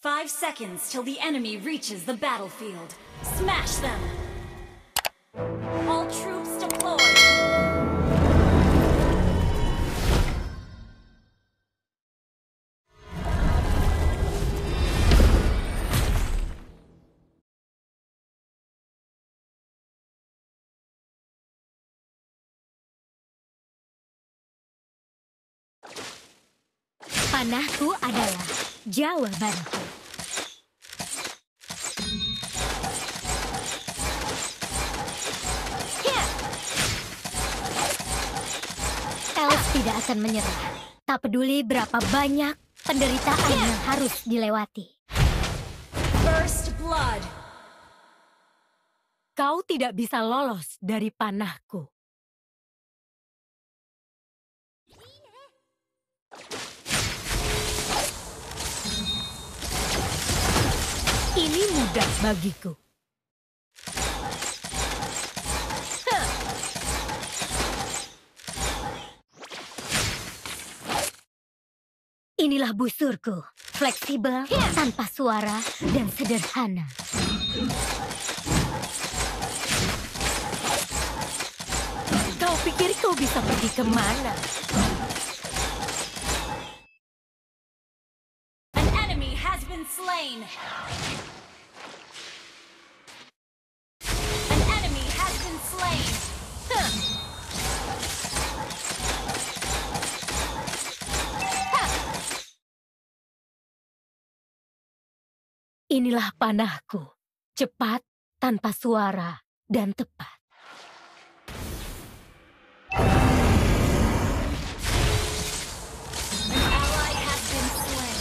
5 seconds till the enemy reaches the battlefield. Smash them! All troops deployed! Panahku adalah jawabanku. Elf tidak akan menyerah. Tak peduli berapa banyak penderitaan yang harus dilewati. First blood! Kau tidak bisa lolos dari panahku. Ini mudah bagiku. Inilah busurku, fleksibel, tanpa suara, dan sederhana. Kau pikir kau bisa pergi kemana? An enemy has been slain! An enemy has been slain! Inilah panahku, cepat, tanpa suara, dan tepat. An ally has been slain!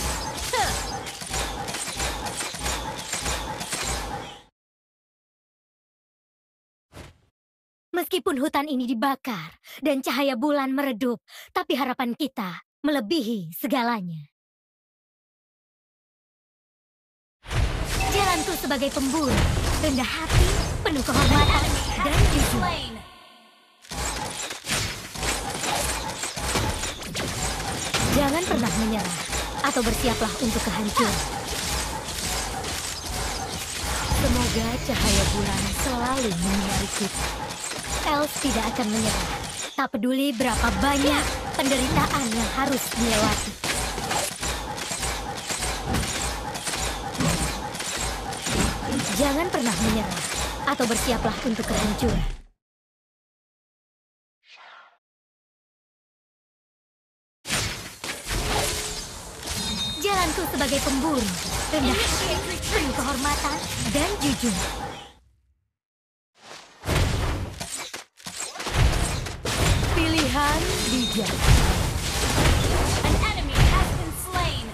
Meskipun hutan ini dibakar dan cahaya bulan meredup, tapi harapan kita melebihi segalanya. Jalanku sebagai pemburu, rendah hati, penuh kehormatan, dan jujur. Slain! Jangan pernah menyerah, atau bersiaplah untuk kehancuran. Semoga cahaya bulan selalu menyinari kita. Elf tidak akan menyerah, tak peduli berapa banyak penderitaan yang harus dilewati. Jangan pernah menyerah, atau bersiaplah untuk kehancuran. Jalanku sebagai pemburu, rendah hati, penuh kehormatan, dan jujur. Pilihan bijak. An enemy has been slain!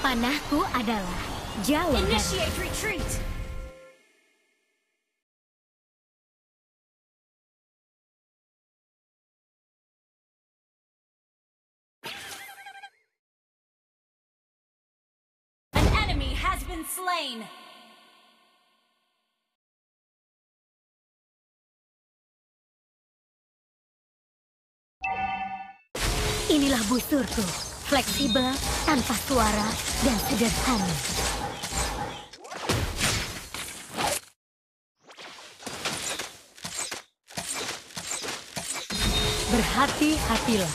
Panahku adalah jawaban. Initiate retreat! An enemy has been slain! Inilah busurku, fleksibel, tanpa suara, dan sederhana. Berhati-hatilah.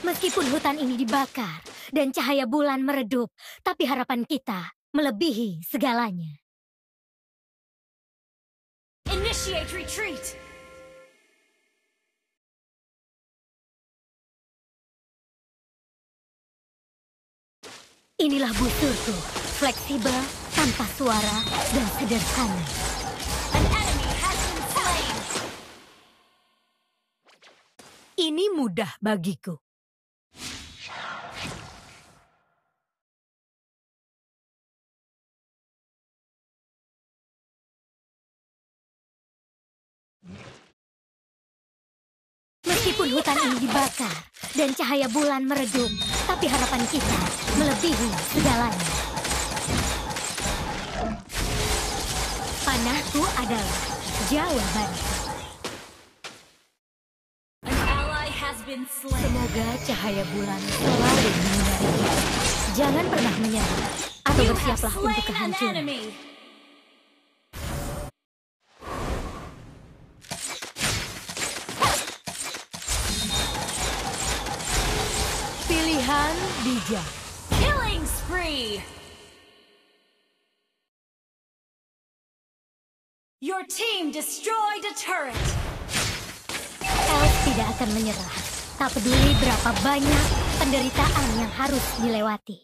Meskipun hutan ini dibakar dan cahaya bulan meredup, tapi harapan kita melebihi segalanya. Initiate retreat! Inilah busurku, fleksibel, tanpa suara, dan sederhana. An enemy has been slain! Ini mudah bagiku. Meskipun hutan ini dibakar dan cahaya bulan meredup, tapi harapan kita melebihi segalanya. Panahku adalah jawaban. An ally has been slain. Semoga cahaya bulan selalu menyinari kita. Jangan pernah menyerah atau You have bersiaplah untuk slain an kehancuran. enemy. Pilihan bijak. Killing spree. Your team destroyed a turret. Elf tidak akan menyerah. Tak peduli berapa banyak penderitaan yang harus dilewati.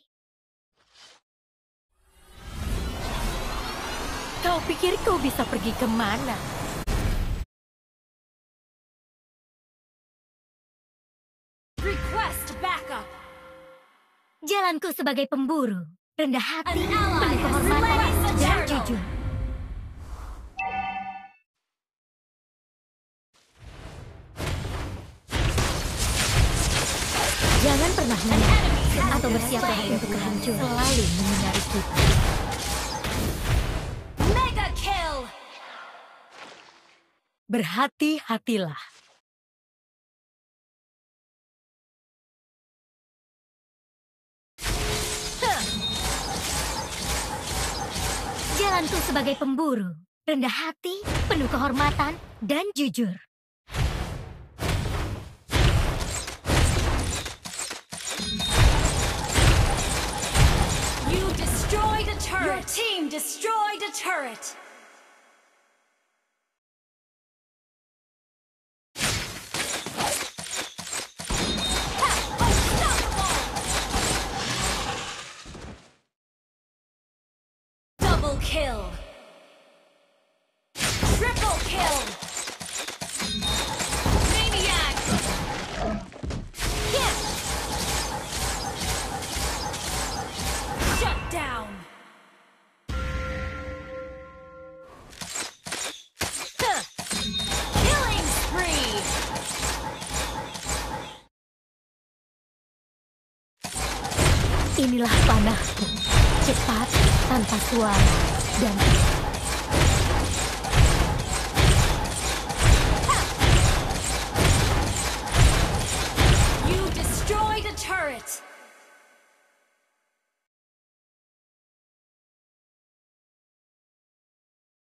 Kau pikir kau bisa pergi kemana? Request backup. Jalanku sebagai pemburu, rendah hati, An ally penuh has kehormatan, slain the dan turtle. jujur. Jangan pernah menyerah atau bersiaplah untuk kehancuran. Selalu menyinari kita. Mega kill. Berhati-hatilah. Jalanku sebagai pemburu, rendah hati, penuh kehormatan, dan jujur. You destroyed a turret. Your team destroyed a turret. Double kill. Triple kill. Maniac. Yeah. Shut down. Killing spree. Inilah panahku, cepat, tanpa suara, dan You destroyed a turret.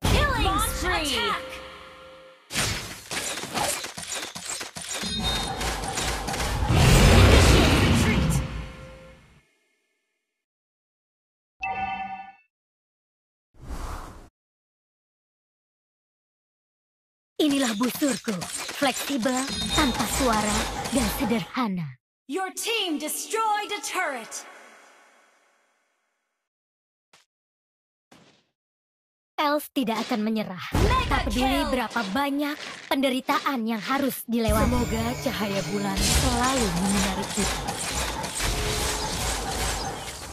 Killing spree. Attack. Retreat. inilah busurku, fleksibel, tanpa suara, dan sederhana. Your team destroyed a turret. Elf tidak akan menyerah. Mega Tak peduli kill. berapa banyak penderitaan yang harus dilewati. Semoga cahaya bulan selalu menyinari kita.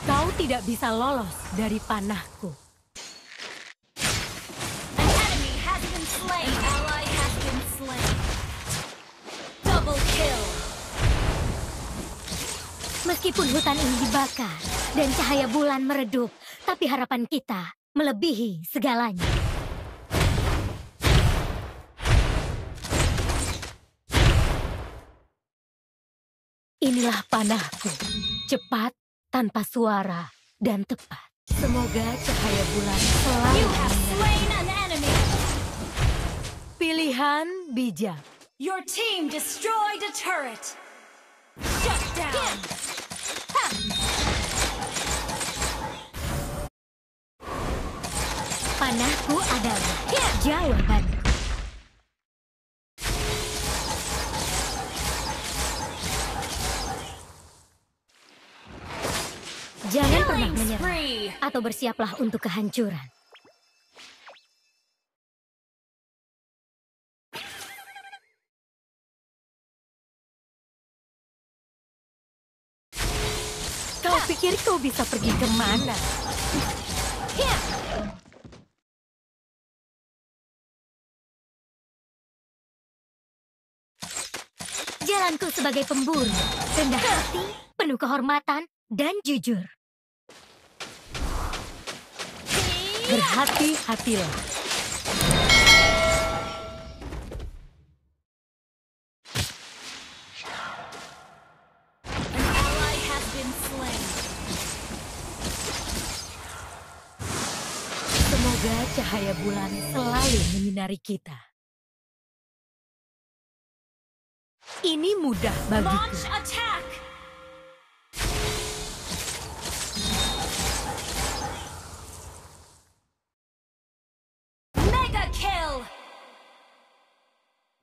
Kau tidak bisa lolos dari panahku. An enemy has been slain. An ally has been slain. Double kill. Meskipun hutan ini dibakar dan cahaya bulan meredup, tapi harapan kita melebihi segalanya. Inilah panahku, cepat, tanpa suara, dan tepat. Semoga cahaya bulan selalu You have menyinari. slain an enemy. Pilihan bijak. Your team destroyed a turret. Shut down. Panahku adalah jawabanku. Jangan pernah Killing menyerah spree. atau bersiaplah untuk kehancuran. Kau pikir kau bisa pergi kemana? Jalanku sebagai pemburu, rendah hati, penuh kehormatan, dan jujur. Berhati-hatilah. Semoga cahaya bulan selalu menyinari kita. Ini mudah bagiku. Launch attack! Mega kill!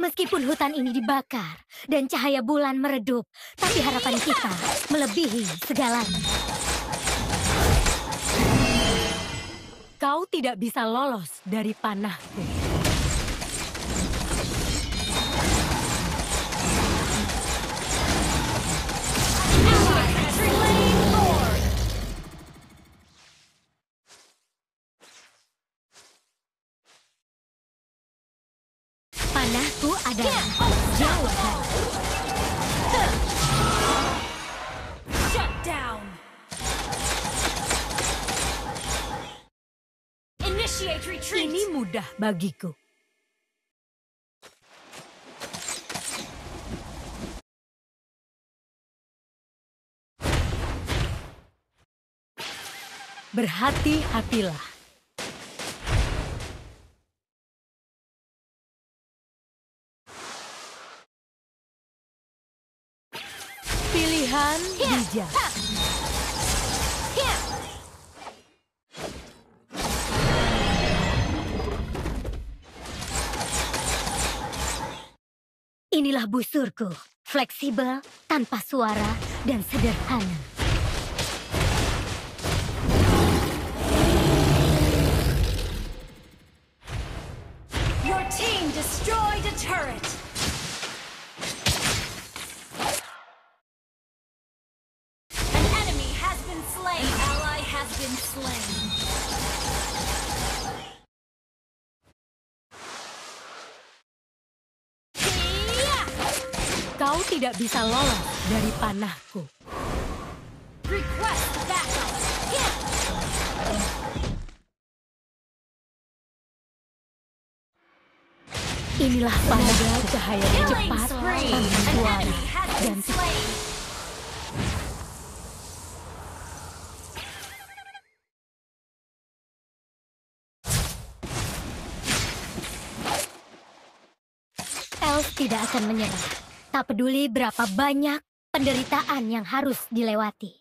Meskipun hutan ini dibakar dan cahaya bulan meredup, tapi harapan kita melebihi segalanya. Kau tidak bisa lolos dari panahku. Panahku adalah jawaban. Shut down! Initiate retreat! Ini mudah bagiku. Berhati-hatilah. Pilihan bijak. Inilah busurku, fleksibel, tanpa suara, dan sederhana. Your team destroyed a turret! An enemy has been slain! An ally has been slain! Kau tidak bisa lolos dari panahku. Request backup! Inilah panah cahaya Killing cepat, spree! tanpa An suara, enemy has dan been slain! Elf tidak akan menyerah. Tak peduli berapa banyak penderitaan yang harus dilewati.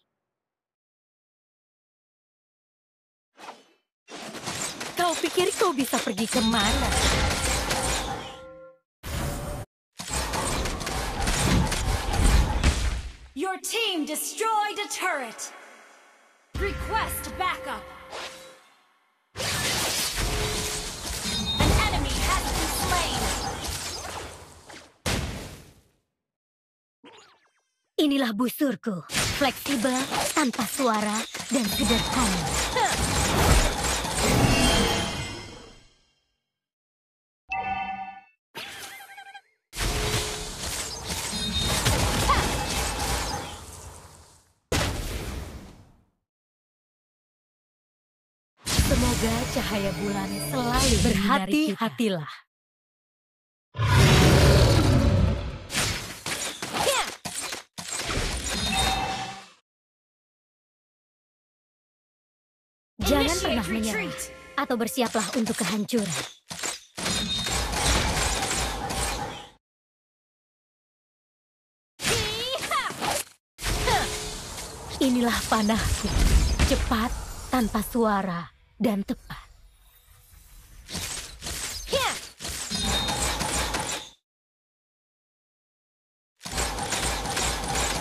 Kau pikir kau bisa pergi kemana? Your team destroyed a turret! Request backup! An enemy has been slain! Inilah busurku, fleksibel, tanpa suara, dan sederhana. Semoga cahaya bulan selalu berhati-hatilah. Jangan pernah menyerah atau bersiaplah untuk kehancuran. Inilah panahku, cepat, tanpa suara, dan tepat.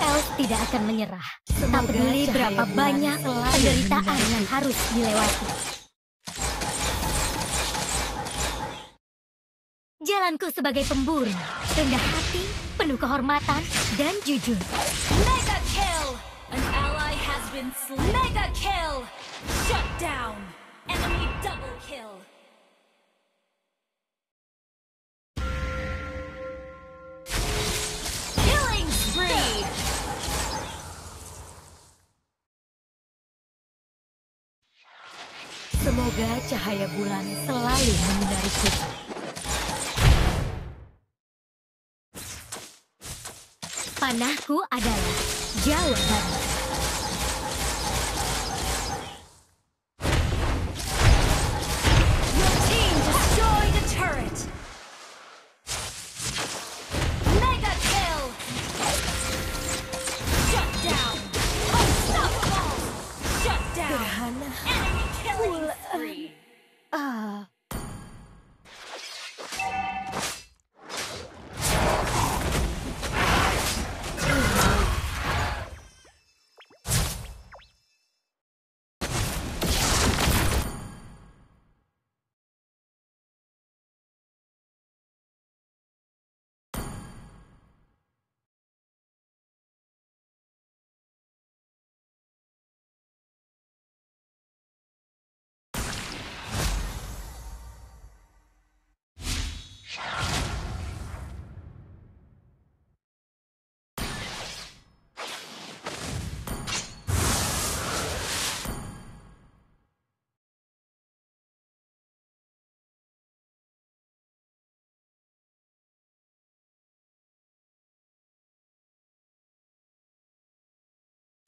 Elf tidak akan menyerah. Tak peduli berapa banyak penderitaan yang harus dilewati. Jalanku sebagai pemburu, rendah hati, penuh kehormatan, dan jujur. Mega kill! An ally has been slain! Mega kill! Shut down! Enemy double kill! Killing spree! Semoga cahaya bulan selalu menyinari kita. Panahku adalah jawaban.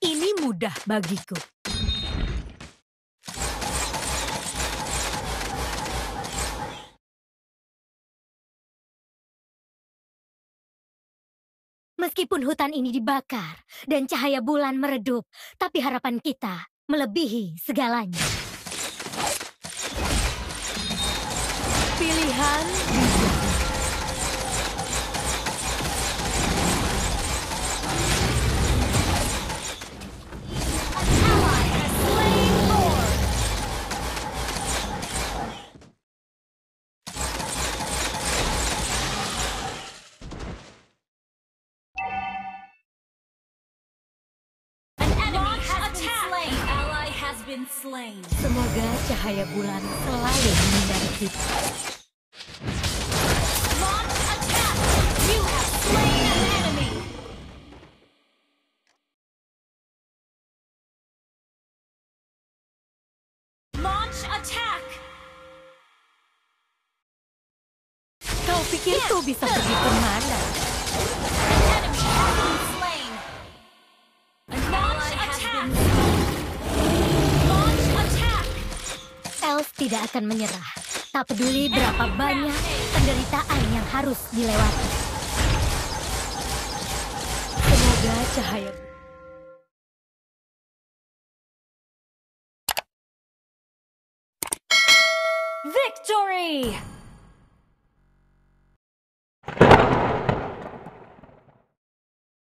Ini mudah bagiku. Meskipun hutan ini dibakar dan cahaya bulan meredup, tapi harapan kita melebihi segalanya. Pilihan bijak. Semoga cahaya bulan selalu menyinari kita. Launch attack! You have slain an enemy! Launch attack! Kau pikir itu bisa pergi kemana? An enemy has been slain! Launch attack! Launch attack! Elf tidak akan menyerah. Tak peduli berapa banyak penderitaan yang harus dilewati. Semoga cahaya Victory!